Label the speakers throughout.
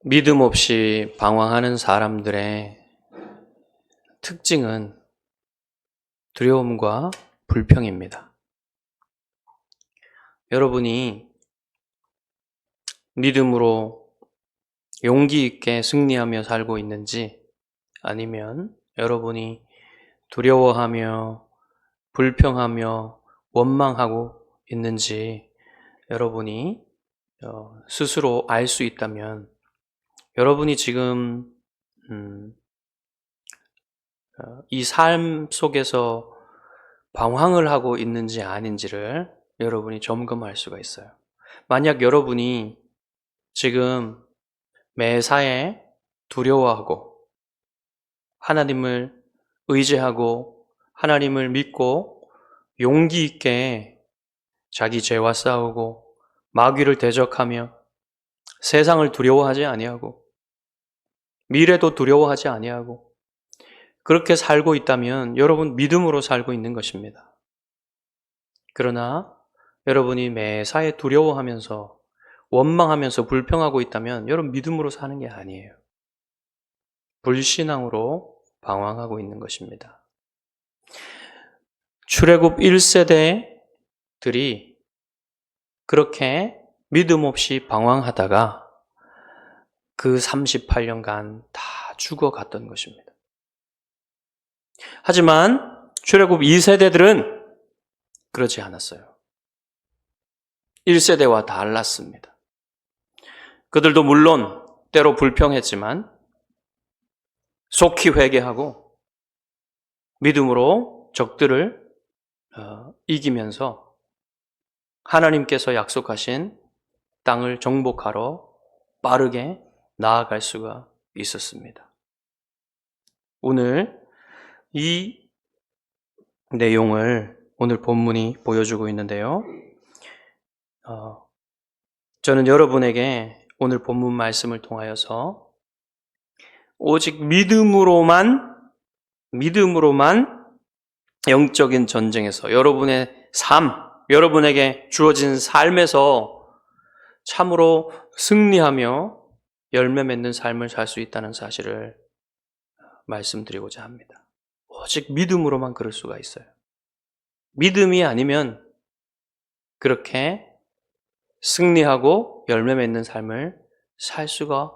Speaker 1: 믿음 없이 방황하는 사람들의 특징은 두려움과 불평입니다. 여러분이 믿음으로 용기 있게 승리하며 살고 있는지, 아니면 여러분이 두려워하며 불평하며 원망하고 있는지 여러분이 스스로 알 수 있다면, 여러분이 지금 이 삶 속에서 방황을 하고 있는지 아닌지를 여러분이 점검할 수가 있어요. 만약 여러분이 지금 매사에 두려워하고 하나님을 의지하고 하나님을 믿고 용기 있게 자기 죄와 싸우고 마귀를 대적하며 세상을 두려워하지 아니하고 미래도 두려워하지 아니하고 그렇게 살고 있다면 여러분 믿음으로 살고 있는 것입니다. 그러나 여러분이 매사에 두려워하면서 원망하면서 불평하고 있다면 여러분 믿음으로 사는 게 아니에요. 불신앙으로 방황하고 있는 것입니다. 출애굽 1세대들이 그렇게 믿음 없이 방황하다가 그 38년간 다 죽어갔던 것입니다. 하지만 출애굽 2세대들은 그러지 않았어요. 1세대와 달랐습니다. 그들도 물론 때로 불평했지만 속히 회개하고 믿음으로 적들을 이기면서 하나님께서 약속하신 땅을 정복하러 빠르게 나아갈 수가 있었습니다. 오늘 이 내용을 오늘 본문이 보여주고 있는데요. 저는 여러분에게 오늘 본문 말씀을 통하여서 오직 믿음으로만 영적인 전쟁에서 여러분의 삶, 여러분에게 주어진 삶에서 참으로 승리하며 열매 맺는 삶을 살 수 있다는 사실을 말씀드리고자 합니다. 오직 믿음으로만 그럴 수가 있어요. 믿음이 아니면 그렇게 승리하고 열매 맺는 삶을 살 수가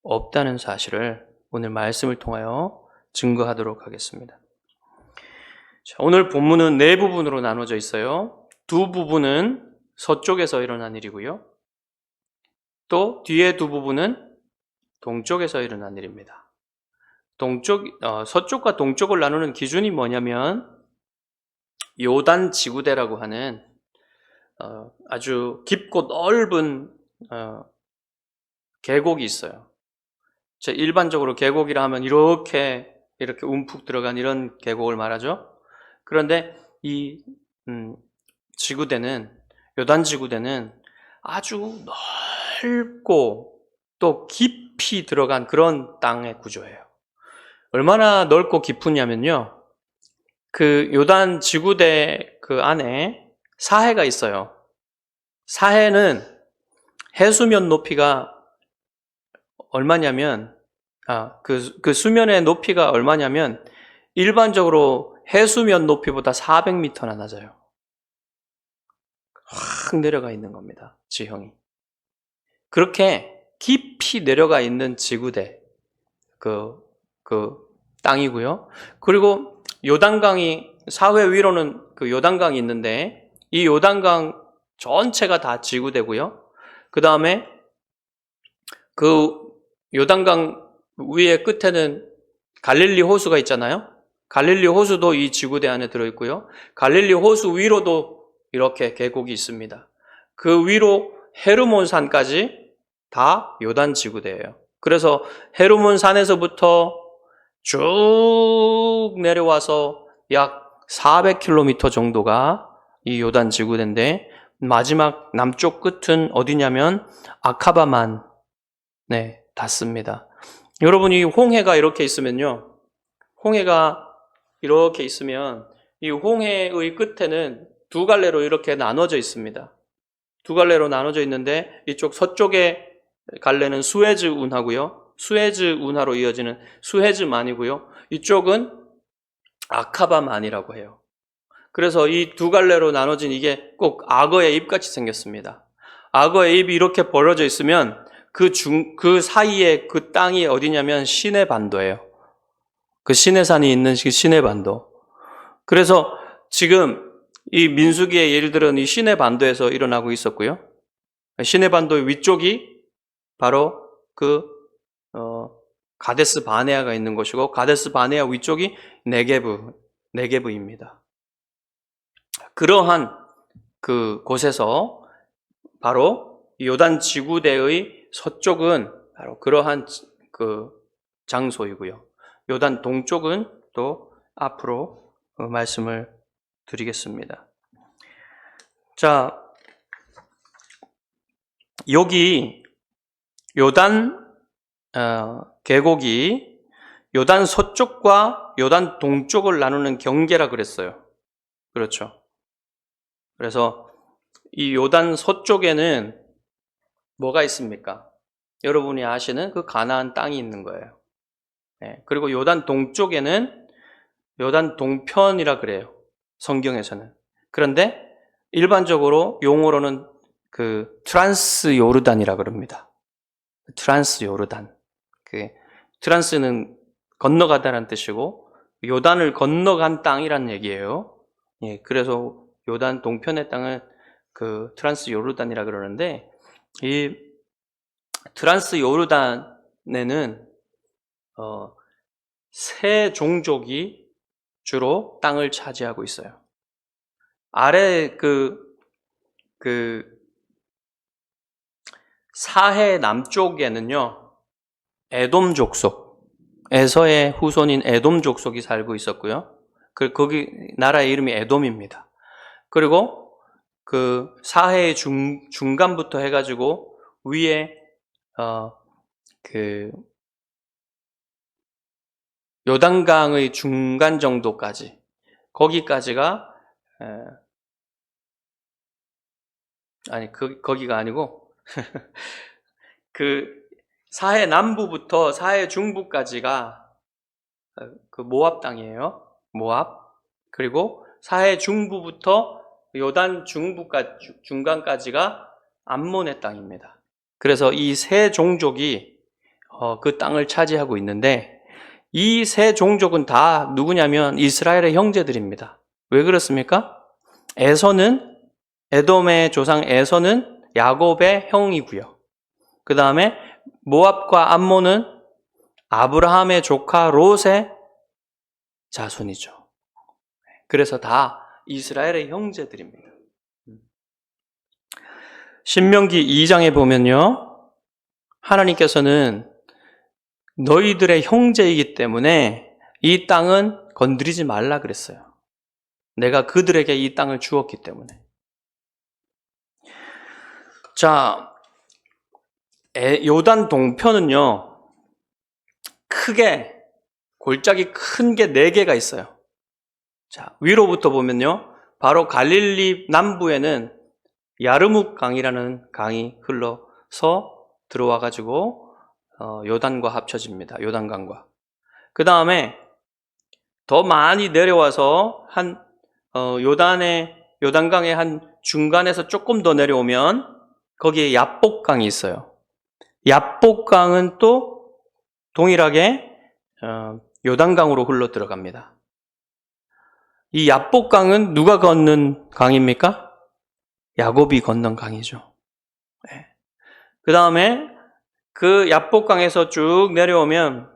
Speaker 1: 없다는 사실을 오늘 말씀을 통하여 증거하도록 하겠습니다. 자, 오늘 본문은 네 부분으로 나눠져 있어요. 두 부분은 서쪽에서 일어난 일이고요. 또 뒤에 두 부분은 동쪽에서 일어난 일입니다. 서쪽과 동쪽을 나누는 기준이 뭐냐면 요단 지구대라고 하는 아주 깊고 넓은 계곡이 있어요. 일반적으로 계곡이라 하면 이렇게 움푹 들어간 이런 계곡을 말하죠. 그런데 이 지구대는, 요단 지구대는 아주 넓고 또 깊이 들어간 그런 땅의 구조예요. 얼마나 넓고 깊으냐면요, 그 요단 지구대 그 안에 사해가 있어요. 사해는 해수면 높이가 얼마냐면, 그 수면의 높이가 얼마냐면 일반적으로 해수면 높이보다 400m나 낮아요. 확 내려가 있는 겁니다, 지형이. 그렇게 깊이 내려가 있는 지구대, 그 땅이고요. 그리고 요단강이, 사회 위로는 그 요단강이 있는데 이 요단강 전체가 다 지구대고요. 그 다음에 그 요단강 위에 끝에는 갈릴리 호수가 있잖아요. 갈릴리 호수도 이 지구대 안에 들어있고요. 갈릴리 호수 위로도 이렇게 계곡이 있습니다. 그 위로 헤르몬 산까지 다 요단 지구대예요. 그래서 헤르몬 산에서부터 쭉 내려와서 약 400km 정도가 이 요단 지구대인데 마지막 남쪽 끝은 어디냐면 아카바만 닿습니다. 여러분이 홍해가 이렇게 있으면요, 홍해가 이렇게 있으면 이 홍해의 끝에는 두 갈래로 이렇게 나눠져 있습니다. 두 갈래로 나눠져 있는데 이쪽 서쪽에 갈래는 수에즈 운하고요. 수에즈 운하로 이어지는 수에즈만이고요. 이쪽은 아카바만이라고 해요. 그래서 이 두 갈래로 나눠진 이게 꼭 악어의 입같이 생겼습니다. 악어의 입이 이렇게 벌어져 있으면 그 사이에 그 땅이 어디냐면 시내 반도예요. 그 시내산이 있는 시내 반도. 그래서 지금 이 민수기의 예를 들은 이 시내 반도에서 일어나고 있었고요. 시내 반도의 위쪽이 바로 가데스 바네아가 있는 곳이고, 가데스 바네아 위쪽이 네게브입니다. 그러한 그 곳에서 바로 요단 지구대의 서쪽은 바로 그러한 그 장소이고요. 요단 동쪽은 또 앞으로 말씀을 드리겠습니다. 자, 여기 요단 계곡이 요단 서쪽과 요단 동쪽을 나누는 경계라 그랬어요. 그렇죠. 그래서 이 요단 서쪽에는 뭐가 있습니까? 여러분이 아시는 그 가나안 땅이 있는 거예요. 네. 그리고 요단 동쪽에는 요단 동편이라 그래요. 성경에서는. 그런데 일반적으로 용어로는 그 트란스 요르단이라 그럽니다. 트란스 요르단. 트란스는 건너가다라는 뜻이고 요단을 건너간 땅이란 얘기예요. 예, 그래서 요단 동편의 땅은 그 트란스 요르단이라 그러는데, 이 트란스 요르단에는 세 종족이 주로 땅을 차지하고 있어요. 아래 사해 남쪽에는요, 에돔 족속, 에서의 후손인 에돔 족속이 살고 있었고요. 거기 나라의 이름이 에돔입니다. 그리고 그 사해의 중간부터 해가지고 위에 요단강의 중간 정도까지, 거기까지가 거기가 아니고 그 사해 남부부터 사해 중부까지가 그 모압 땅이에요. 모압. 그리고 사해 중부부터 요단 중간까지가 암몬의 땅입니다. 그래서 이 세 종족이 그 땅을 차지하고 있는데, 이 세 종족은 다 누구냐면 이스라엘의 형제들입니다. 왜 그렇습니까? 에돔의 조상 에서는 야곱의 형이고요. 그 다음에 모압과 암몬은 아브라함의 조카 롯의 자손이죠. 그래서 다 이스라엘의 형제들입니다. 신명기 2장에 보면요, 하나님께서는 너희들의 형제이기 때문에 이 땅은 건드리지 말라 그랬어요. 내가 그들에게 이 땅을 주었기 때문에. 자, 요단 동편은요, 크게 골짜기 큰 게 4개가 있어요. 자, 위로부터 보면요, 바로 갈릴리 남부에는 야르묵 강이라는 강이 흘러서 들어와가지고 요단과 합쳐집니다. 요단강과. 그 다음에 더 많이 내려와서 요단강의 한 중간에서 조금 더 내려오면 거기에 야복강이 있어요. 야복강은 또 동일하게 요단강으로 흘러 들어갑니다. 이 야복강은 누가 걷는 강입니까? 야곱이 건넌 강이죠. 네. 그 다음에 그 야복강에서 쭉 내려오면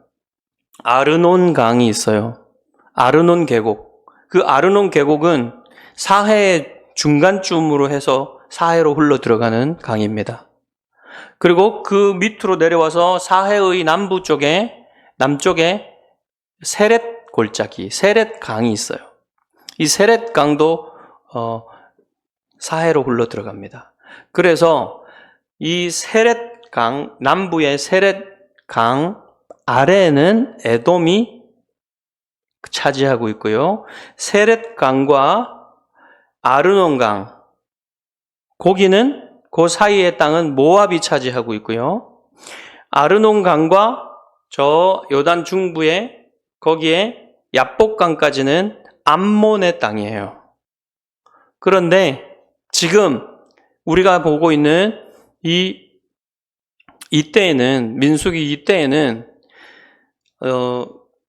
Speaker 1: 아르논 강이 있어요. 아르논 계곡. 그 아르논 계곡은 사해의 중간쯤으로 해서 사해로 흘러 들어가는 강입니다. 그리고 그 밑으로 내려와서 사해의 남쪽에 세렛 골짜기, 세렛 강이 있어요. 이 세렛 강도 사해로 흘러 들어갑니다. 그래서 이 세렛 강, 남부의 세렛 강 아래에는 에돔이 차지하고 있고요. 세렛 강과 아르논 강, 거기는 그 사이의 땅은 모압이 차지하고 있고요. 아르논강과 저 요단 중부에 거기에 야복강까지는 암몬의 땅이에요. 그런데 지금 우리가 보고 있는 이때에는 민수기 이때에는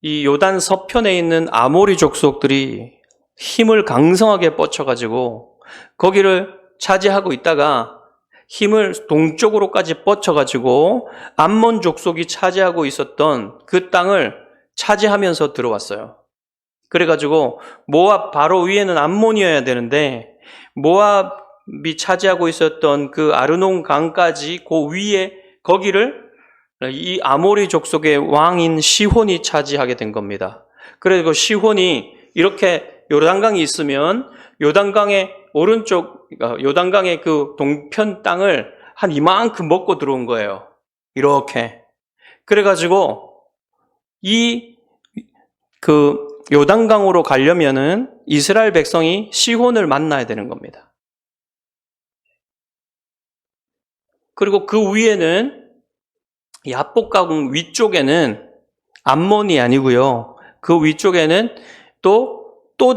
Speaker 1: 이 요단 서편에 있는 아모리 족속들이 힘을 강성하게 뻗쳐가지고 거기를 차지하고 있다가 힘을 동쪽으로까지 뻗쳐가지고 암몬 족속이 차지하고 있었던 그 땅을 차지하면서 들어왔어요. 그래가지고 모압 바로 위에는 암몬이어야 되는데 모압이 차지하고 있었던 그 아르논 강까지 그 위에 거기를 이 아모리 족속의 왕인 시혼이 차지하게 된 겁니다. 그리고 시혼이 이렇게 요단강이 있으면 요단강의 오른쪽, 요단강의 그 동편 땅을 한 이만큼 먹고 들어온 거예요. 이렇게. 그래가지고 요단강으로 가려면은 이스라엘 백성이 시혼을 만나야 되는 겁니다. 그리고 그 위에는 야복강 위쪽에는 암몬이 아니고요. 그 위쪽에는 또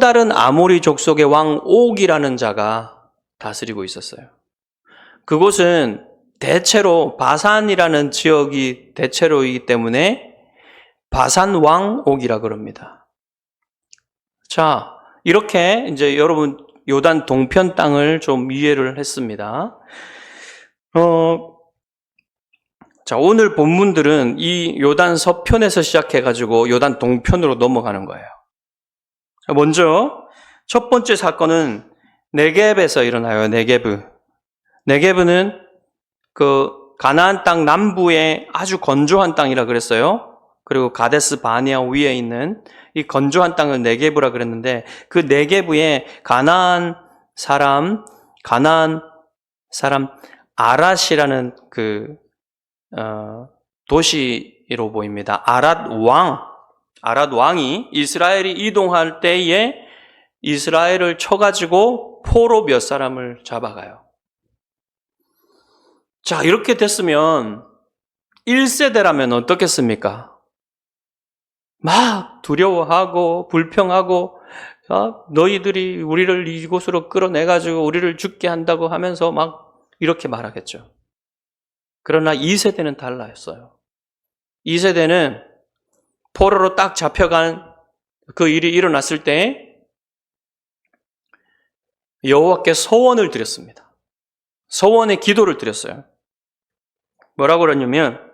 Speaker 1: 다른 아모리 족속의 왕 옥이라는 자가 다스리고 있었어요. 그곳은 대체로 바산이라는 지역이 대체로이기 때문에 바산 왕 옥이라 그럽니다. 자, 이렇게 이제 여러분 요단 동편 땅을 좀 이해를 했습니다. 자, 오늘 본문들은 이 요단 서편에서 시작해가지고 요단 동편으로 넘어가는 거예요. 자, 먼저 첫 번째 사건은 네겝에서 일어나요. 네겝은 그 가나안 땅 남부의 아주 건조한 땅이라 그랬어요. 그리고 가데스 바네아 위에 있는 이 건조한 땅을 네겝이라 그랬는데 그 네겝에 가나안 사람 아랏이라는 그 도시로 보입니다. 아랏 왕이 이스라엘이 이동할 때에 이스라엘을 쳐가지고 포로 몇 사람을 잡아가요. 자, 이렇게 됐으면 1세대라면 어떻겠습니까? 막 두려워하고 불평하고 너희들이 우리를 이곳으로 끌어내가지고 우리를 죽게 한다고 하면서 막 이렇게 말하겠죠. 그러나 2세대는 달라졌어요. 2세대는 포로로 딱 잡혀간 그 일이 일어났을 때 여호와께 서원을 드렸습니다. 서원의 기도를 드렸어요. 뭐라고 그러냐면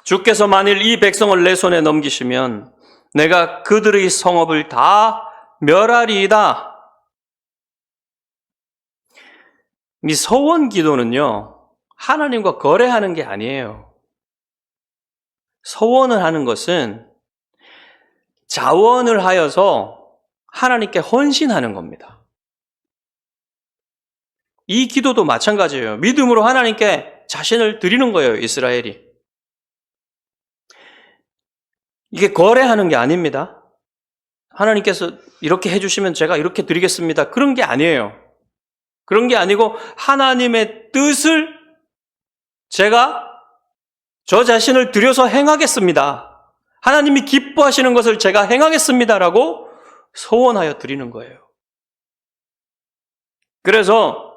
Speaker 1: 주께서 만일 이 백성을 내 손에 넘기시면 내가 그들의 성읍을 다 멸하리이다. 이 서원 기도는요, 하나님과 거래하는 게 아니에요. 서원을 하는 것은 자원을 하여서 하나님께 헌신하는 겁니다. 이 기도도 마찬가지예요. 믿음으로 하나님께 자신을 드리는 거예요, 이스라엘이. 이게 거래하는 게 아닙니다. 하나님께서 이렇게 해주시면 제가 이렇게 드리겠습니다. 그런 게 아니에요. 그런 게 아니고 하나님의 뜻을 제가 저 자신을 들여서 행하겠습니다. 하나님이 기뻐하시는 것을 제가 행하겠습니다라고 소원하여 드리는 거예요. 그래서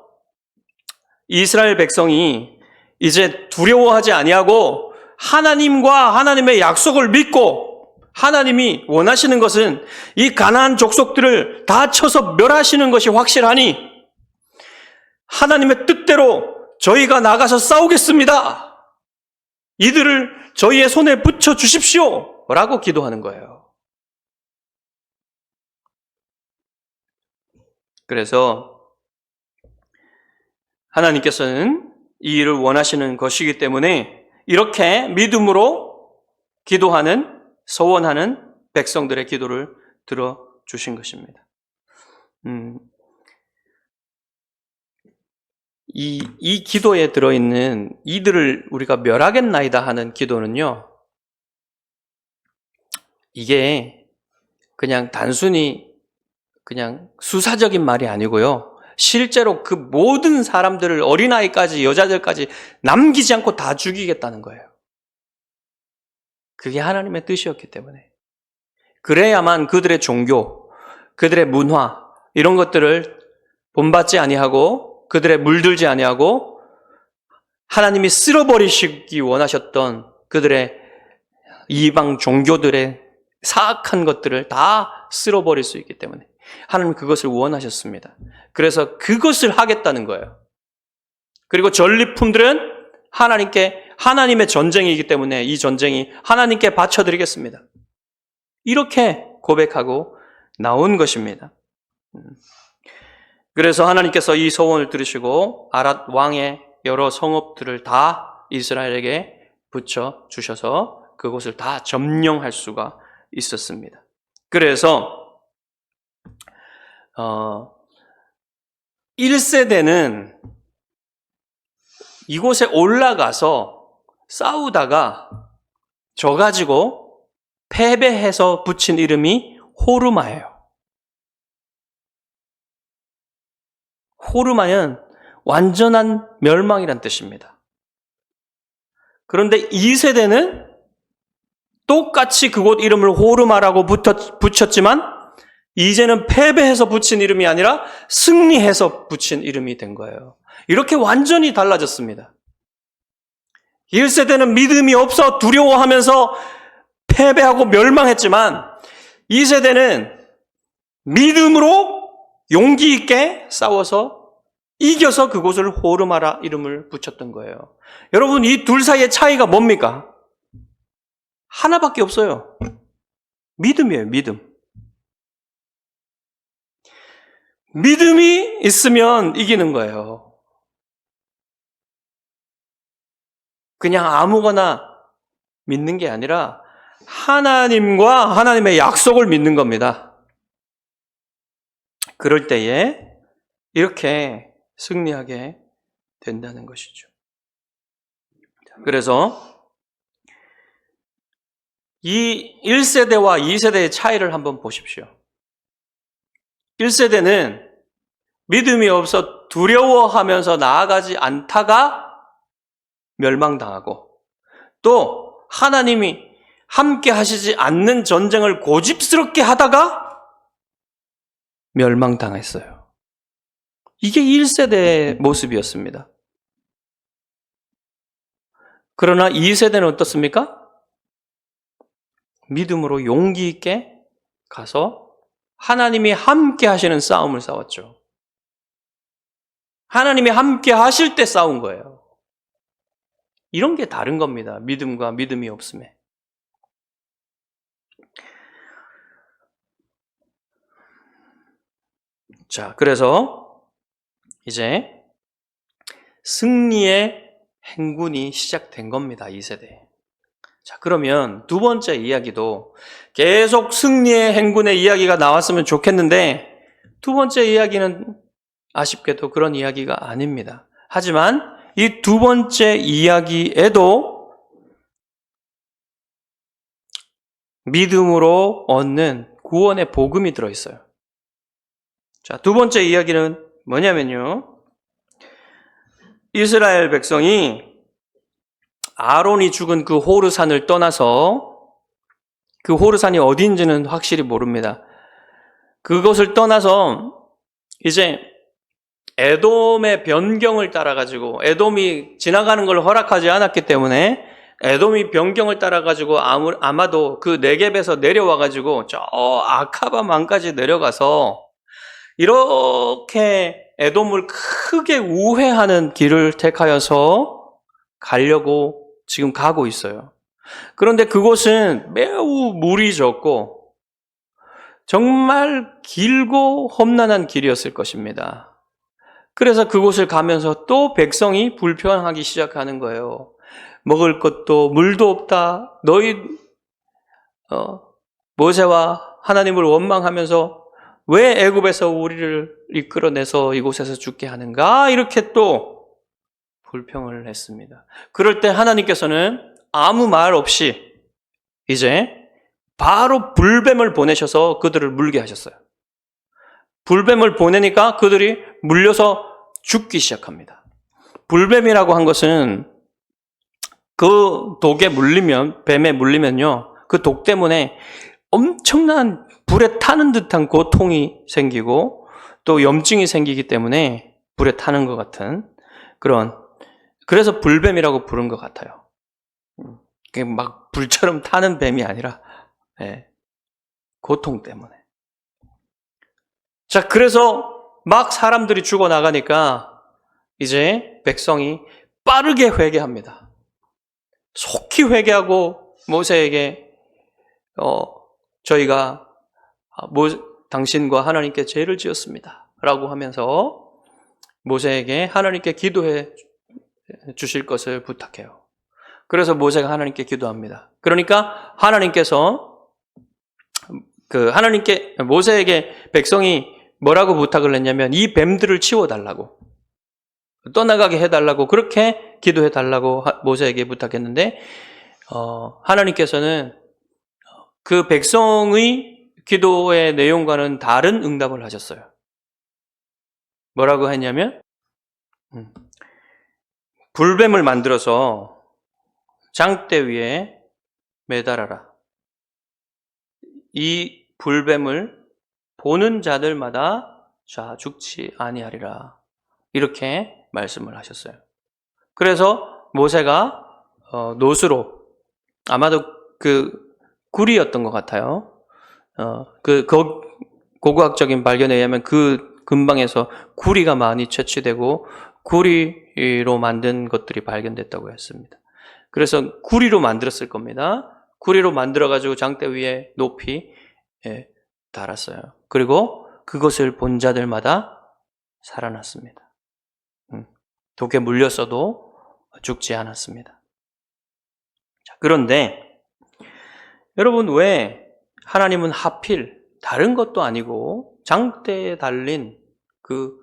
Speaker 1: 이스라엘 백성이 이제 두려워하지 아니하고 하나님과 하나님의 약속을 믿고 하나님이 원하시는 것은 이 가나안 족속들을 다 쳐서 멸하시는 것이 확실하니 하나님의 뜻대로 저희가 나가서 싸우겠습니다. 이들을 저희의 손에 붙여 주십시오. 라고 기도하는 거예요. 그래서 하나님께서는 이 일을 원하시는 것이기 때문에 이렇게 믿음으로 기도하는, 서원하는 백성들의 기도를 들어주신 것입니다. 이 기도에 들어있는 이들을 우리가 멸하겠나이다 하는 기도는요, 이게 그냥 단순히 그냥 수사적인 말이 아니고요, 실제로 그 모든 사람들을 어린아이까지 여자들까지 남기지 않고 다 죽이겠다는 거예요. 그게 하나님의 뜻이었기 때문에. 그래야만 그들의 종교, 그들의 문화 이런 것들을 본받지 아니하고 그들의 물들지 아니하고 하나님이 쓸어버리시기 원하셨던 그들의 이방 종교들의 사악한 것들을 다 쓸어버릴 수 있기 때문에 하나님 그것을 원하셨습니다. 그래서 그것을 하겠다는 거예요. 그리고 전리품들은 하나님의 전쟁이기 때문에 이 전쟁이 하나님께 바쳐드리겠습니다. 이렇게 고백하고 나온 것입니다. 그래서 하나님께서 이 소원을 들으시고 아랏 왕의 여러 성읍들을 다 이스라엘에게 붙여주셔서 그곳을 다 점령할 수가 있었습니다. 그래서 1세대는 이곳에 올라가서 싸우다가 져가지고 패배해서 붙인 이름이 호르마예요. 호르마는 완전한 멸망이란 뜻입니다. 그런데 2세대는 똑같이 그곳 이름을 호르마라고 붙였지만 이제는 패배해서 붙인 이름이 아니라 승리해서 붙인 이름이 된 거예요. 이렇게 완전히 달라졌습니다. 1세대는 믿음이 없어 두려워하면서 패배하고 멸망했지만 2세대는 믿음으로 용기 있게 싸워서 이겨서 그곳을 호르마라 이름을 붙였던 거예요. 여러분, 이 둘 사이의 차이가 뭡니까? 하나밖에 없어요. 믿음이에요, 믿음. 믿음이 있으면 이기는 거예요. 그냥 아무거나 믿는 게 아니라 하나님과 하나님의 약속을 믿는 겁니다. 그럴 때에 이렇게 승리하게 된다는 것이죠. 그래서 이 1세대와 2세대의 차이를 한번 보십시오. 1세대는 믿음이 없어 두려워하면서 나아가지 않다가 멸망당하고 또 하나님이 함께 하시지 않는 전쟁을 고집스럽게 하다가 멸망당했어요. 이게 1세대의 모습이었습니다. 그러나 2세대는 어떻습니까? 믿음으로 용기 있게 가서 하나님이 함께 하시는 싸움을 싸웠죠. 하나님이 함께 하실 때 싸운 거예요. 이런 게 다른 겁니다. 믿음과 믿음이 없음에. 자, 그래서 이제 승리의 행군이 시작된 겁니다. 2세대. 자, 그러면 두 번째 이야기도 계속 승리의 행군의 이야기가 나왔으면 좋겠는데 두 번째 이야기는 아쉽게도 그런 이야기가 아닙니다. 하지만 이 두 번째 이야기에도 믿음으로 얻는 구원의 복음이 들어있어요. 자, 두 번째 이야기는 뭐냐면요. 이스라엘 백성이 아론이 죽은 그 호르산을 떠나서 그 호르산이 어디인지는 확실히 모릅니다. 그것을 떠나서 이제 에돔의 변경을 따라가지고 에돔이 지나가는 걸 허락하지 않았기 때문에 에돔이 변경을 따라가지고 아마도 그 네겝에서 내려와가지고 저 아카바 만까지 내려가서 이렇게 에돔을 크게 우회하는 길을 택하여서 가려고 지금 가고 있어요. 그런데 그곳은 매우 물이 적고 정말 길고 험난한 길이었을 것입니다. 그래서 그곳을 가면서 또 백성이 불평하기 시작하는 거예요. 먹을 것도 물도 없다. 너희 모세와 하나님을 원망하면서 왜 애굽에서 우리를 이끌어내서 이곳에서 죽게 하는가? 이렇게 또 불평을 했습니다. 그럴 때 하나님께서는 아무 말 없이 이제 바로 불뱀을 보내셔서 그들을 물게 하셨어요. 불뱀을 보내니까 그들이 물려서 죽기 시작합니다. 불뱀이라고 한 것은 그 독에 물리면, 뱀에 물리면요, 그 독 때문에 엄청난 불에 타는 듯한 고통이 생기고 또 염증이 생기기 때문에 불에 타는 것 같은 그래서 불뱀이라고 부른 것 같아요. 막 불처럼 타는 뱀이 아니라 고통 때문에. 자, 그래서 막 사람들이 죽어나가니까 이제 백성이 빠르게 회개합니다. 속히 회개하고 모세에게 저희가 당신과 하나님께 죄를 지었습니다 라고 하면서 모세에게 하나님께 기도해 주실 것을 부탁해요. 그래서 모세가 하나님께 기도합니다. 그러니까 모세에게 백성이 뭐라고 부탁을 했냐면 이 뱀들을 치워달라고, 떠나가게 해달라고, 그렇게 기도해달라고 모세에게 부탁했는데 하나님께서는 그 백성의 기도의 내용과는 다른 응답을 하셨어요. 뭐라고 했냐면 불뱀을 만들어서 장대 위에 매달아라. 이 불뱀을 보는 자들마다 자 죽지 아니하리라. 이렇게 말씀을 하셨어요. 그래서 모세가 노수로, 아마도 그 구리였던 것 같아요. 고고학적인 발견에 의하면 그 근방에서 구리가 많이 채취되고 구리로 만든 것들이 발견됐다고 했습니다. 그래서 구리로 만들었을 겁니다. 구리로 만들어가지고 장대 위에 높이 달았어요. 그리고 그것을 본 자들마다 살아났습니다. 독에 물렸어도 죽지 않았습니다. 자, 그런데 여러분, 왜 하나님은 하필 다른 것도 아니고 장대에 달린 그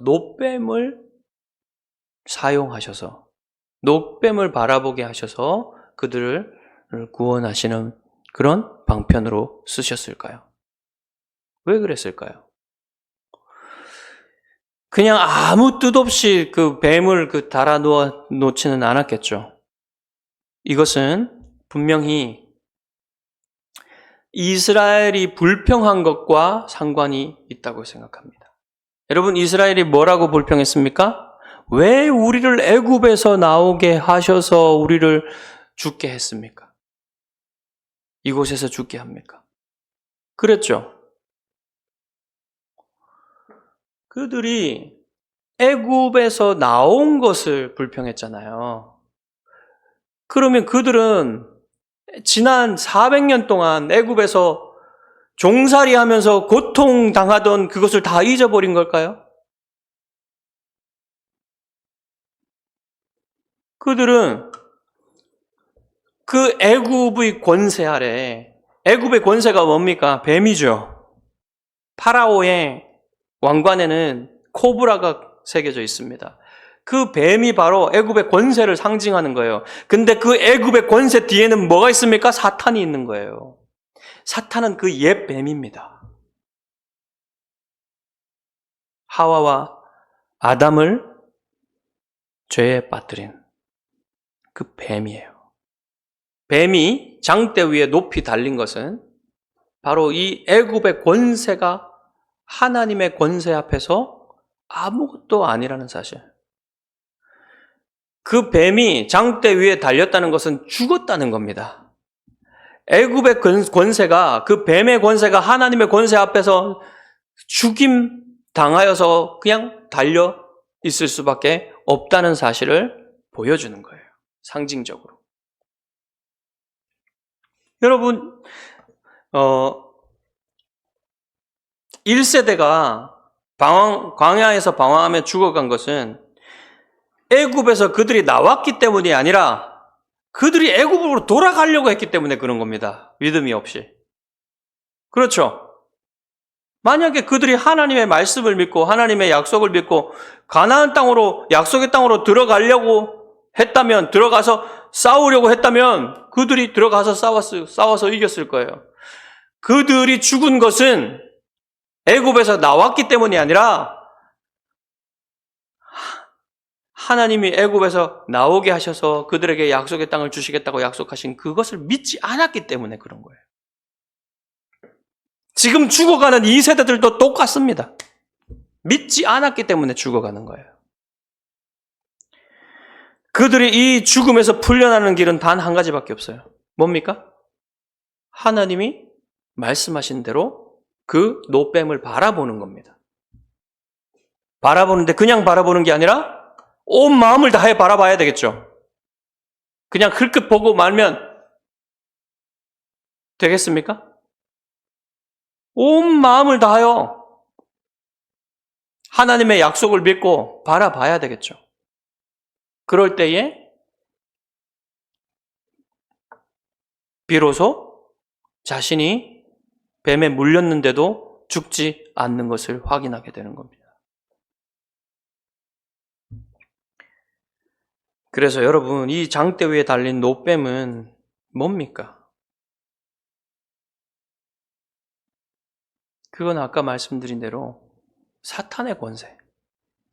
Speaker 1: 노뱀을 사용하셔서, 노뱀을 바라보게 하셔서 그들을 구원하시는 그런 방편으로 쓰셨을까요? 왜 그랬을까요? 그냥 아무 뜻 없이 그 뱀을 달아 놓지는 않았겠죠. 이것은 분명히 이스라엘이 불평한 것과 상관이 있다고 생각합니다. 여러분, 이스라엘이 뭐라고 불평했습니까? 왜 우리를 애굽에서 나오게 하셔서 우리를 죽게 했습니까? 이곳에서 죽게 합니까? 그랬죠. 그들이 애굽에서 나온 것을 불평했잖아요. 그러면 그들은 지난 400년 동안 애굽에서 종살이하면서 고통당하던 그것을 다 잊어버린 걸까요? 그들은 그 애굽의 권세 아래, 애굽의 권세가 뭡니까? 뱀이죠. 파라오의 왕관에는 코브라가 새겨져 있습니다. 그 뱀이 바로 애굽의 권세를 상징하는 거예요. 근데 그 애굽의 권세 뒤에는 뭐가 있습니까? 사탄이 있는 거예요. 사탄은 그 옛 뱀입니다. 하와와 아담을 죄에 빠뜨린 그 뱀이에요. 뱀이 장대 위에 높이 달린 것은 바로 이 애굽의 권세가 하나님의 권세 앞에서 아무것도 아니라는 사실. 그 뱀이 장대 위에 달렸다는 것은 죽었다는 겁니다. 애굽의 권세가, 그 뱀의 권세가 하나님의 권세 앞에서 죽임 당하여서 그냥 달려 있을 수밖에 없다는 사실을 보여주는 거예요. 상징적으로. 여러분, 1세대가 광야에서 방황하며 죽어간 것은 애굽에서 그들이 나왔기 때문이 아니라 그들이 애굽으로 돌아가려고 했기 때문에 그런 겁니다. 믿음이 없이. 그렇죠? 만약에 그들이 하나님의 말씀을 믿고 하나님의 약속을 믿고 가나안 땅으로, 약속의 땅으로 들어가려고 했다면, 들어가서 싸우려고 했다면 그들이 들어가서 싸워서 이겼을 거예요. 그들이 죽은 것은 애굽에서 나왔기 때문이 아니라 하나님이 애굽에서 나오게 하셔서 그들에게 약속의 땅을 주시겠다고 약속하신 그것을 믿지 않았기 때문에 그런 거예요. 지금 죽어가는 이 세대들도 똑같습니다. 믿지 않았기 때문에 죽어가는 거예요. 그들이 이 죽음에서 풀려나는 길은 단 한 가지밖에 없어요. 뭡니까? 하나님이 말씀하신 대로 그 노뱀을 바라보는 겁니다. 바라보는데 그냥 바라보는 게 아니라 온 마음을 다해 바라봐야 되겠죠. 그냥 흘끗 보고 말면 되겠습니까? 온 마음을 다하여 하나님의 약속을 믿고 바라봐야 되겠죠. 그럴 때에 비로소 자신이 뱀에 물렸는데도 죽지 않는 것을 확인하게 되는 겁니다. 그래서 여러분, 이 장대 위에 달린 노뱀은 뭡니까? 그건 아까 말씀드린 대로 사탄의 권세.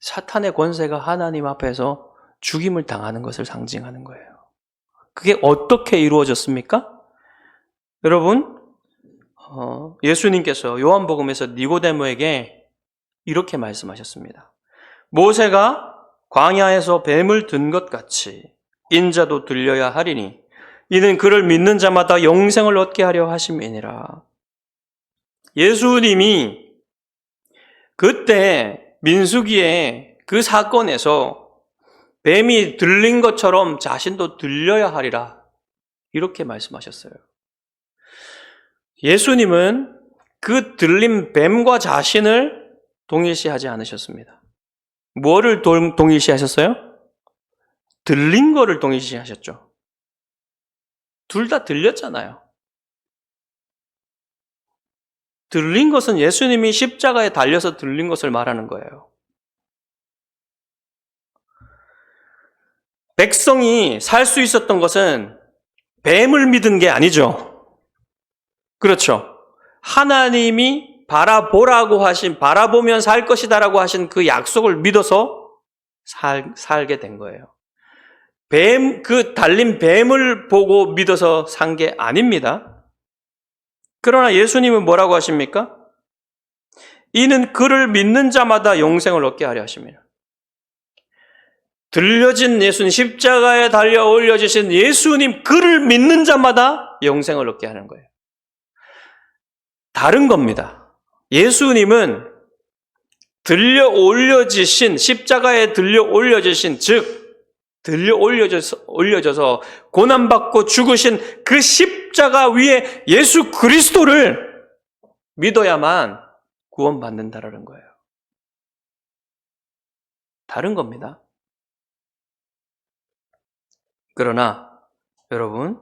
Speaker 1: 사탄의 권세가 하나님 앞에서 죽임을 당하는 것을 상징하는 거예요. 그게 어떻게 이루어졌습니까? 여러분, 예수님께서 요한복음에서 니고데모에게 이렇게 말씀하셨습니다. 모세가 광야에서 뱀을 든 것 같이 인자도 들려야 하리니 이는 그를 믿는 자마다 영생을 얻게 하려 하심이니라. 예수님이 그때 민수기의 그 사건에서 뱀이 들린 것처럼 자신도 들려야 하리라. 이렇게 말씀하셨어요. 예수님은 그 들린 뱀과 자신을 동일시하지 않으셨습니다. 뭐를 동일시하셨어요? 들린 거를 동일시하셨죠. 둘 다 들렸잖아요. 들린 것은 예수님이 십자가에 달려서 들린 것을 말하는 거예요. 백성이 살 수 있었던 것은 뱀을 믿은 게 아니죠. 그렇죠. 하나님이 바라보라고 하신, 바라보면 살 것이다라고 하신 그 약속을 믿어서 살게 된 거예요. 그 달린 뱀을 보고 믿어서 산 게 아닙니다. 그러나 예수님은 뭐라고 하십니까? 이는 그를 믿는 자마다 영생을 얻게 하려 하십니다. 들려진 예수님, 십자가에 달려 올려지신 예수님, 그를 믿는 자마다 영생을 얻게 하는 거예요. 다른 겁니다. 예수님은 들려 올려지신, 십자가에 들려 올려지신, 즉 들려 올려져서 고난받고 죽으신 그 십자가 위에 예수 그리스도를 믿어야만 구원받는다라는 거예요. 다른 겁니다. 그러나 여러분,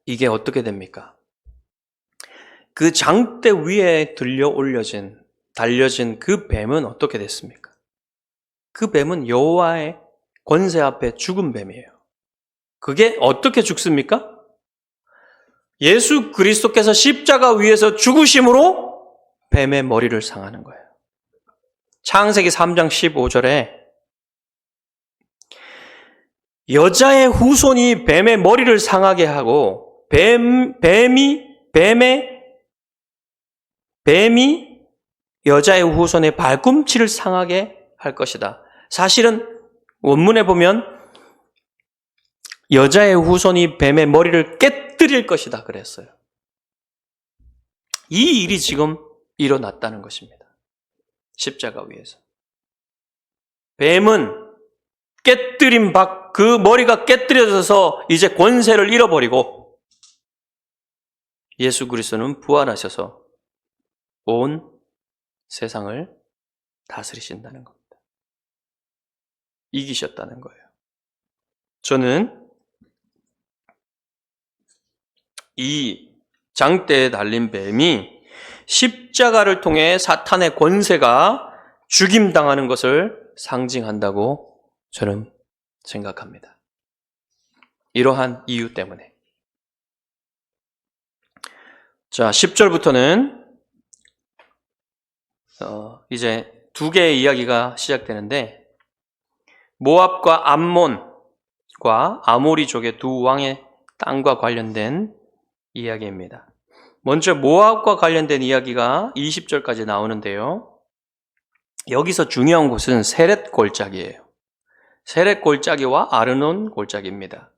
Speaker 1: 이게 어떻게 됩니까? 그 장대 위에 달려진 그 뱀은 어떻게 됐습니까? 그 뱀은 여호와의 권세 앞에 죽은 뱀이에요. 그게 어떻게 죽습니까? 예수 그리스도께서 십자가 위에서 죽으심으로 뱀의 머리를 상하는 거예요. 창세기 3장 15절에 여자의 후손이 뱀의 머리를 상하게 하고 뱀이 여자의 후손의 발꿈치를 상하게 할 것이다. 사실은 원문에 보면 여자의 후손이 뱀의 머리를 깨뜨릴 것이다 그랬어요. 이 일이 지금 일어났다는 것입니다. 십자가 위에서. 뱀은 그 머리가 깨뜨려져서 이제 권세를 잃어버리고 예수 그리스도는 부활하셔서 온 세상을 다스리신다는 겁니다. 이기셨다는 거예요. 저는 이 장대에 달린 뱀이 십자가를 통해 사탄의 권세가 죽임당하는 것을 상징한다고 저는 생각합니다. 이러한 이유 때문에. 자, 10절부터는 이제 두 개의 이야기가 시작되는데 모압과 암몬과 아모리족의 두 왕의 땅과 관련된 이야기입니다. 먼저 모압과 관련된 이야기가 20절까지 나오는데요. 여기서 중요한 곳은 세렛 골짜기예요. 세렛 골짜기와 아르논 골짜기입니다.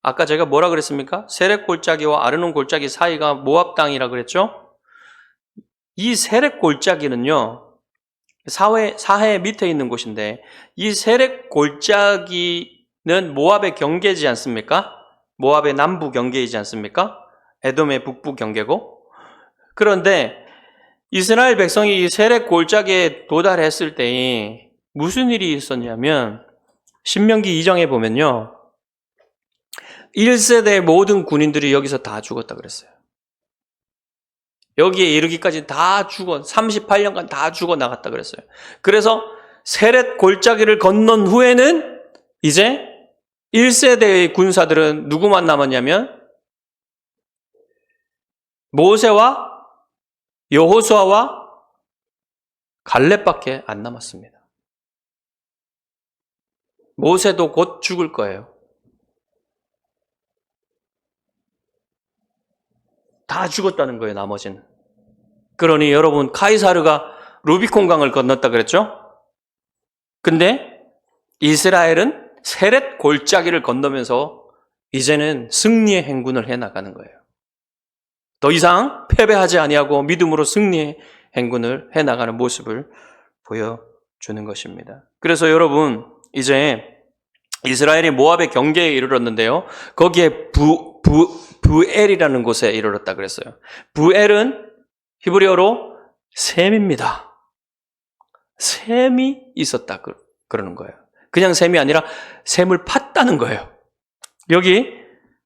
Speaker 1: 아까 제가 뭐라 그랬습니까? 세렛 골짜기와 아르논 골짜기 사이가 모압 땅이라 그랬죠? 이 세렛 골짜기는요, 사해 밑에 있는 곳인데, 이 세렛 골짜기는 모압의 경계이지 않습니까? 모압의 남부 경계이지 않습니까? 에돔의 북부 경계고. 그런데 이스라엘 백성이 이 세렛 골짜기에 도달했을 때 무슨 일이 있었냐면, 신명기 2장에 보면요, 1세대 모든 군인들이 여기서 다 죽었다 그랬어요. 여기에 이르기까지 다 죽어, 38년간 다 죽어 나갔다 그랬어요. 그래서 세렛 골짜기를 건넌 후에는 이제 1세대의 군사들은 누구만 남았냐면 모세와 여호수아와 갈렙밖에 안 남았습니다. 모세도 곧 죽을 거예요. 다 죽었다는 거예요, 나머지는. 그러니 여러분, 카이사르가 루비콘 강을 건넜다 그랬죠? 근데 이스라엘은 세렛 골짜기를 건너면서 이제는 승리의 행군을 해나가는 거예요. 더 이상 패배하지 아니하고 믿음으로 승리의 행군을 해나가는 모습을 보여주는 것입니다. 그래서 여러분, 이제 이스라엘이 모압의 경계에 이르렀는데요. 거기에 부엘이라는 곳에 이르렀다 그랬어요. 부엘은 히브리어로 샘입니다. 샘이 있었다 그러는 거예요. 그냥 샘이 아니라 샘을 팠다는 거예요.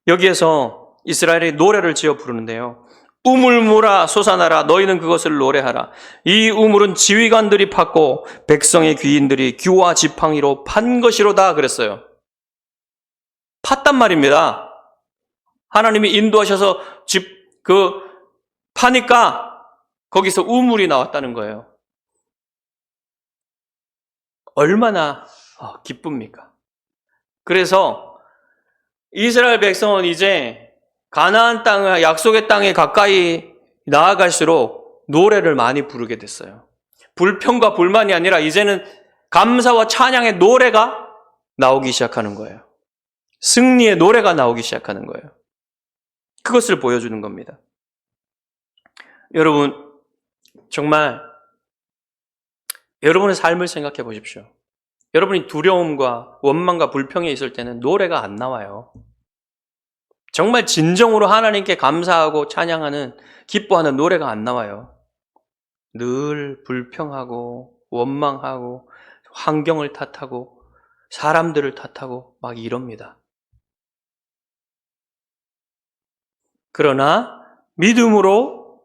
Speaker 1: 여기에서 이스라엘이 노래를 지어 부르는데요. 우물물아 솟아나라, 너희는 그것을 노래하라. 이 우물은 지휘관들이 팠고 백성의 귀인들이 규와 지팡이로 판 것이로다 그랬어요. 팠단 말입니다. 하나님이 인도하셔서 파니까 거기서 우물이 나왔다는 거예요. 얼마나 기쁩니까? 그래서 이스라엘 백성은 이제 가나안 땅, 약속의 땅에 가까이 나아갈수록 노래를 많이 부르게 됐어요. 불평과 불만이 아니라 이제는 감사와 찬양의 노래가 나오기 시작하는 거예요. 승리의 노래가 나오기 시작하는 거예요. 그것을 보여주는 겁니다. 여러분, 정말 여러분의 삶을 생각해 보십시오. 여러분이 두려움과 원망과 불평에 있을 때는 노래가 안 나와요. 정말 진정으로 하나님께 감사하고 찬양하는, 기뻐하는 노래가 안 나와요. 늘 불평하고 원망하고 환경을 탓하고 사람들을 탓하고 막 이럽니다. 그러나 믿음으로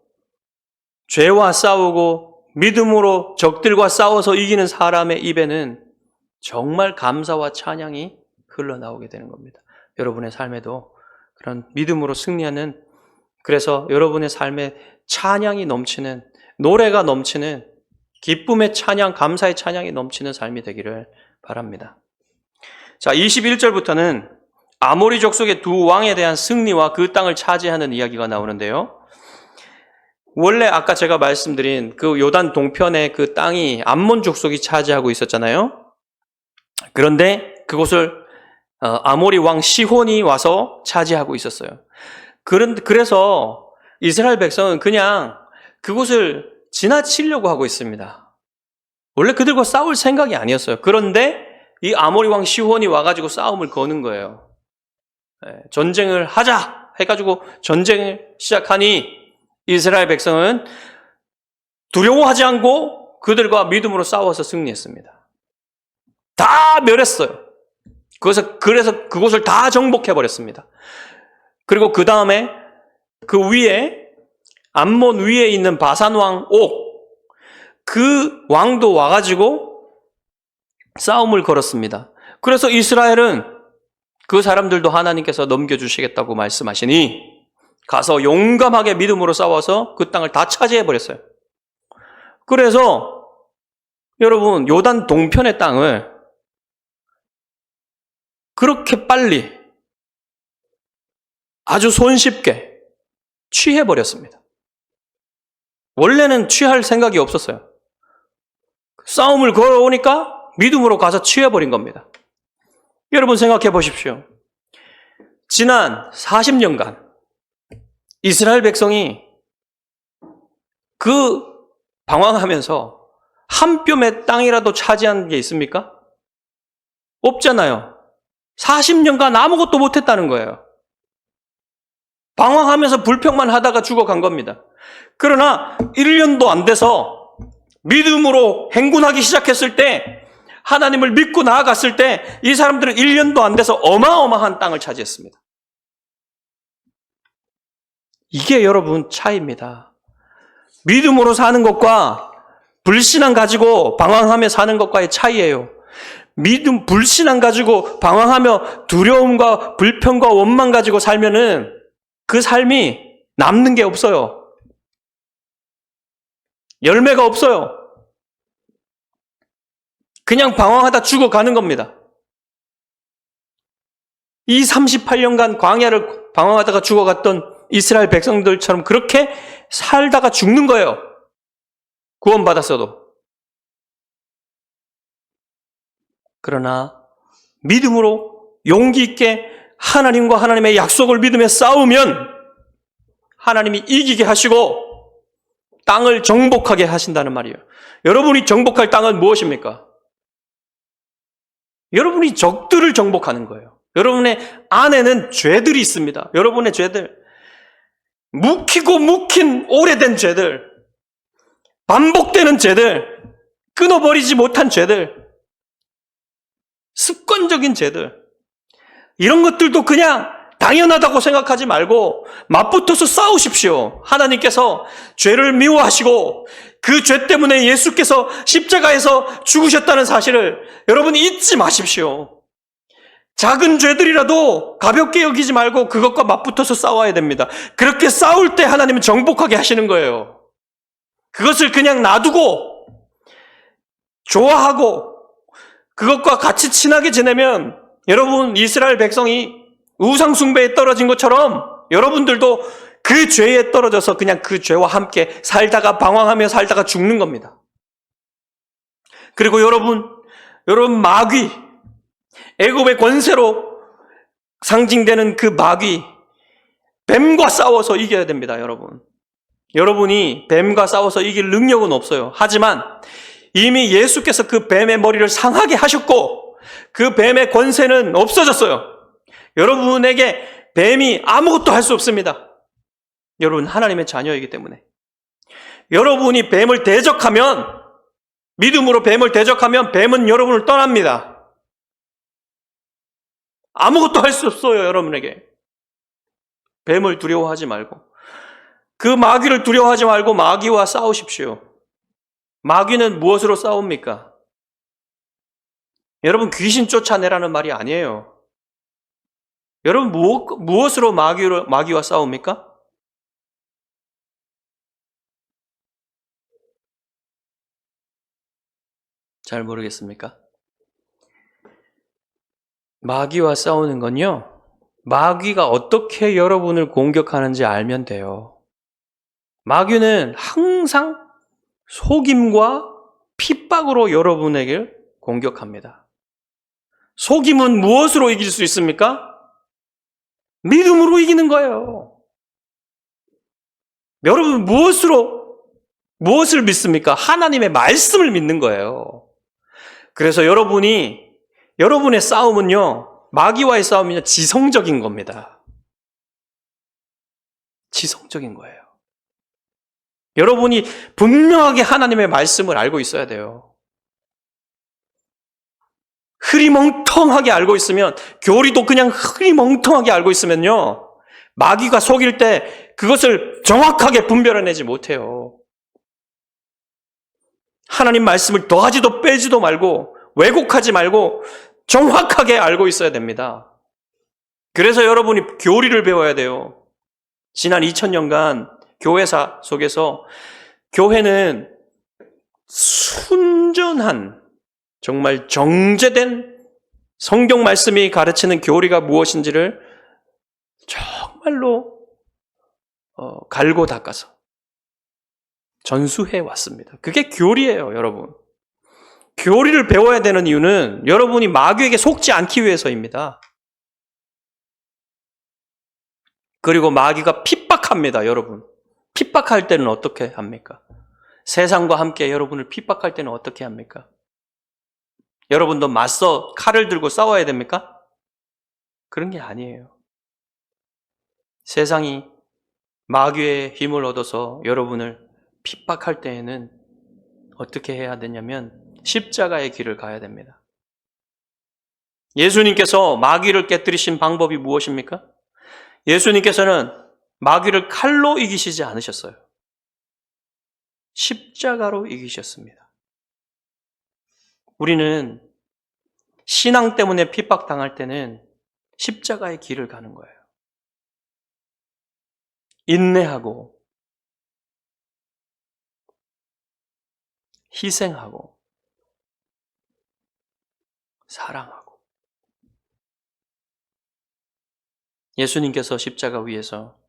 Speaker 1: 죄와 싸우고 믿음으로 적들과 싸워서 이기는 사람의 입에는 정말 감사와 찬양이 흘러나오게 되는 겁니다. 여러분의 삶에도 그런 믿음으로 승리하는, 그래서 여러분의 삶에 찬양이 넘치는, 노래가 넘치는, 기쁨의 찬양, 감사의 찬양이 넘치는 삶이 되기를 바랍니다. 자, 21절부터는 아모리 족속의 두 왕에 대한 승리와 그 땅을 차지하는 이야기가 나오는데요. 원래 아까 제가 말씀드린 그 요단 동편의 그 땅이 암몬 족속이 차지하고 있었잖아요. 그런데 그곳을 아모리 왕 시혼이 와서 차지하고 있었어요. 그래서 이스라엘 백성은 그냥 그곳을 지나치려고 하고 있습니다. 원래 그들과 싸울 생각이 아니었어요. 그런데 이 아모리 왕 시혼이 와가지고 싸움을 거는 거예요. 전쟁을 하자 해가지고 전쟁을 시작하니 이스라엘 백성은 두려워하지 않고 그들과 믿음으로 싸워서 승리했습니다. 다 멸했어요. 그래서 그곳을 다 정복해버렸습니다. 그리고 그 다음에 그 위에, 암몬 위에 있는 바산 왕 옥, 그 왕도 와가지고 싸움을 걸었습니다. 그래서 이스라엘은 그 사람들도 하나님께서 넘겨주시겠다고 말씀하시니 가서 용감하게 믿음으로 싸워서 그 땅을 다 차지해버렸어요. 그래서 여러분, 요단 동편의 땅을 그렇게 빨리 아주 손쉽게 취해버렸습니다. 원래는 취할 생각이 없었어요. 싸움을 걸어오니까 믿음으로 가서 취해버린 겁니다. 여러분 생각해 보십시오. 지난 40년간 이스라엘 백성이 그 방황하면서 한 뼘의 땅이라도 차지한 게 있습니까? 없잖아요. 40년간 아무것도 못했다는 거예요. 방황하면서 불평만 하다가 죽어간 겁니다. 그러나 1년도 안 돼서 믿음으로 행군하기 시작했을 때, 하나님을 믿고 나아갔을 때 이 사람들은 1년도 안 돼서 어마어마한 땅을 차지했습니다. 이게 여러분 차이입니다. 믿음으로 사는 것과 불신앙 가지고 방황하며 사는 것과의 차이예요. 불신앙 가지고 방황하며 두려움과 불평과 원망 가지고 살면은 그 삶이 남는 게 없어요. 열매가 없어요. 그냥 방황하다 죽어가는 겁니다. 이 38년간 광야를 방황하다가 죽어갔던 이스라엘 백성들처럼 그렇게 살다가 죽는 거예요. 구원받았어도. 그러나 믿음으로 용기 있게 하나님과 하나님의 약속을 믿으며 싸우면 하나님이 이기게 하시고 땅을 정복하게 하신다는 말이에요. 여러분이 정복할 땅은 무엇입니까? 여러분이 적들을 정복하는 거예요. 여러분의 안에는 죄들이 있습니다. 여러분의 죄들, 묵히고 묵힌 오래된 죄들, 반복되는 죄들, 끊어버리지 못한 죄들, 습관적인 죄들, 이런 것들도 그냥 당연하다고 생각하지 말고 맞붙어서 싸우십시오. 하나님께서 죄를 미워하시고 그 죄 때문에 예수께서 십자가에서 죽으셨다는 사실을 여러분 잊지 마십시오. 작은 죄들이라도 가볍게 여기지 말고 그것과 맞붙어서 싸워야 됩니다. 그렇게 싸울 때 하나님은 정복하게 하시는 거예요. 그것을 그냥 놔두고 좋아하고 그것과 같이 친하게 지내면 여러분 이스라엘 백성이 우상 숭배에 떨어진 것처럼 여러분들도 그 죄에 떨어져서 그냥 그 죄와 함께 살다가 방황하며 살다가 죽는 겁니다. 그리고 여러분 마귀, 애굽의 권세로 상징되는 그 마귀, 뱀과 싸워서 이겨야 됩니다, 여러분. 여러분이 뱀과 싸워서 이길 능력은 없어요. 하지만 이미 예수께서 그 뱀의 머리를 상하게 하셨고 그 뱀의 권세는 없어졌어요. 여러분에게 뱀이 아무것도 할 수 없습니다. 여러분 하나님의 자녀이기 때문에. 여러분이 뱀을 대적하면, 믿음으로 뱀을 대적하면 뱀은 여러분을 떠납니다. 아무것도 할 수 없어요, 여러분에게. 뱀을 두려워하지 말고, 그 마귀를 두려워하지 말고 마귀와 싸우십시오. 마귀는 무엇으로 싸웁니까? 여러분 귀신 쫓아내라는 말이 아니에요. 여러분 무엇으로 마귀와 싸웁니까? 잘 모르겠습니까? 마귀와 싸우는 건요, 마귀가 어떻게 여러분을 공격하는지 알면 돼요. 마귀는 항상 속임과 핍박으로 여러분에게 공격합니다. 속임은 무엇으로 이길 수 있습니까? 믿음으로 이기는 거예요. 여러분 무엇을 믿습니까? 하나님의 말씀을 믿는 거예요. 그래서 여러분의 싸움은요, 마귀와의 싸움은요, 지성적인 겁니다. 지성적인 거예요. 여러분이 분명하게 하나님의 말씀을 알고 있어야 돼요. 흐리멍텅하게 알고 있으면, 교리도 그냥 흐리멍텅하게 알고 있으면요, 마귀가 속일 때 그것을 정확하게 분별해내지 못해요. 하나님 말씀을 더하지도 빼지도 말고 왜곡하지 말고 정확하게 알고 있어야 됩니다. 그래서 여러분이 교리를 배워야 돼요. 지난 2000년간 교회사 속에서 교회는 순전한, 정말 정제된 성경 말씀이 가르치는 교리가 무엇인지를 정말로 갈고 닦아서 전수해 왔습니다. 그게 교리예요, 여러분. 교리를 배워야 되는 이유는 여러분이 마귀에게 속지 않기 위해서입니다. 그리고 마귀가 핍박합니다, 여러분. 핍박할 때는 어떻게 합니까? 세상과 함께 여러분을 핍박할 때는 어떻게 합니까? 여러분도 맞서 칼을 들고 싸워야 됩니까? 그런 게 아니에요. 세상이 마귀의 힘을 얻어서 여러분을 핍박할 때에는 어떻게 해야 되냐면 십자가의 길을 가야 됩니다. 예수님께서 마귀를 깨뜨리신 방법이 무엇입니까? 예수님께서는 마귀를 칼로 이기시지 않으셨어요. 십자가로 이기셨습니다. 우리는 신앙 때문에 핍박당할 때는 십자가의 길을 가는 거예요. 인내하고 희생하고 사랑하고. 예수님께서 십자가 위에서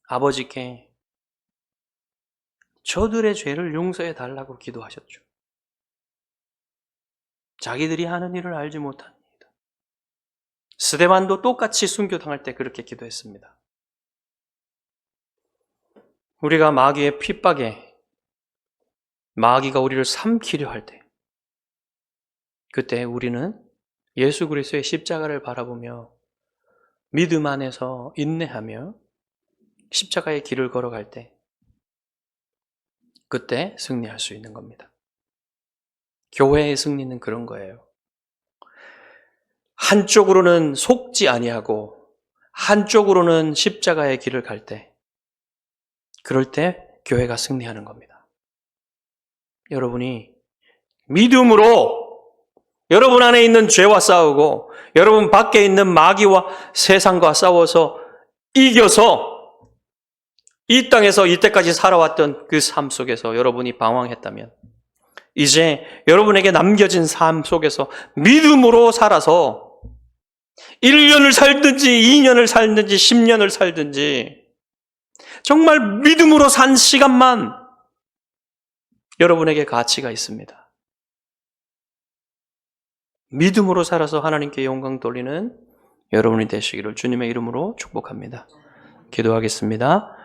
Speaker 1: 아버지께 저들의 죄를 용서해 달라고 기도하셨죠. 자기들이 하는 일을 알지 못합니다. 스데반도 똑같이 순교당할 때 그렇게 기도했습니다. 우리가 마귀의 핍박에 마귀가 우리를 삼키려 할 때, 그때 우리는 예수 그리스도의 십자가를 바라보며 믿음 안에서 인내하며 십자가의 길을 걸어갈 때 그때 승리할 수 있는 겁니다. 교회의 승리는 그런 거예요. 한쪽으로는 속지 아니하고 한쪽으로는 십자가의 길을 갈 때, 그럴 때 교회가 승리하는 겁니다. 여러분이 믿음으로 여러분 안에 있는 죄와 싸우고 여러분 밖에 있는 마귀와 세상과 싸워서 이겨서 이 땅에서 이때까지 살아왔던 그 삶 속에서 여러분이 방황했다면 이제 여러분에게 남겨진 삶 속에서 믿음으로 살아서 1년을 살든지 2년을 살든지 10년을 살든지 정말 믿음으로 산 시간만 여러분에게 가치가 있습니다. 믿음으로 살아서 하나님께 영광 돌리는 여러분이 되시기를 주님의 이름으로 축복합니다. 기도하겠습니다.